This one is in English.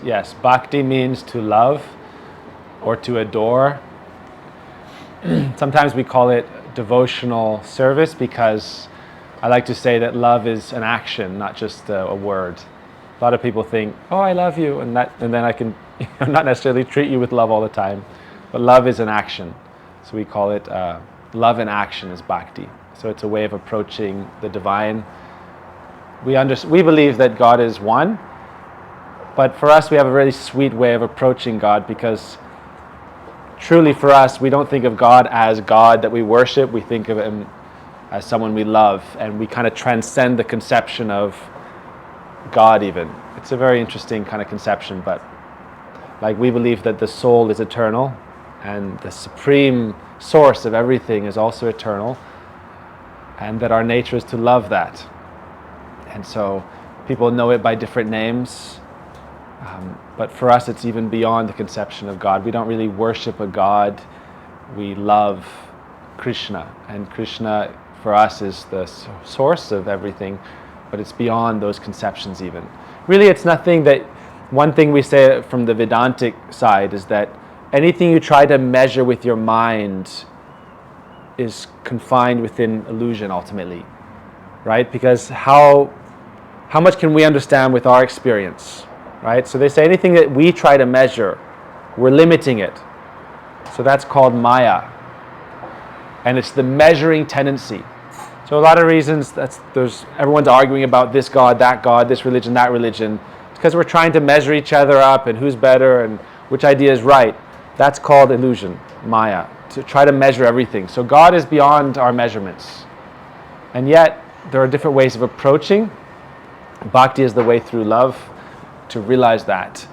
yes, bhakti means to love or to adore. Sometimes we call it devotional service because I like to say that love is an action, not just a word. A lot of people think, oh, I love you, and then I can not necessarily treat you with love all the time. But love is an action. So we call it love in action is bhakti. So it's a way of approaching the divine. We believe that God is one, but for us we have a really sweet way of approaching God, because truly for us we don't think of God as God that we worship. We think of Him as someone we love, and we kind of transcend the conception of God even. It's a very interesting kind of conception, but like we believe that the soul is eternal and the supreme source of everything is also eternal, and that our nature is to love that. And so people know it by different names, but for us it's even beyond the conception of God. We don't really worship a God, we love Krishna, and Krishna for us is the source of everything, but it's beyond those conceptions even. Really, it's nothing that, one thing we say from the Vedantic side is that anything you try to measure with your mind is confined within illusion ultimately, right? Because how much can we understand with our experience, right? So they say anything that we try to measure, we're limiting it. So that's called Maya. And it's the measuring tendency. So a lot of reasons everyone's arguing about this God, this religion, that religion. It's because we're trying to measure each other up and who's better and which idea is right. That's called illusion, Maya, to try to measure everything. So God is beyond our measurements. And yet there are different ways of approaching. Bhakti is the way through love to realize that.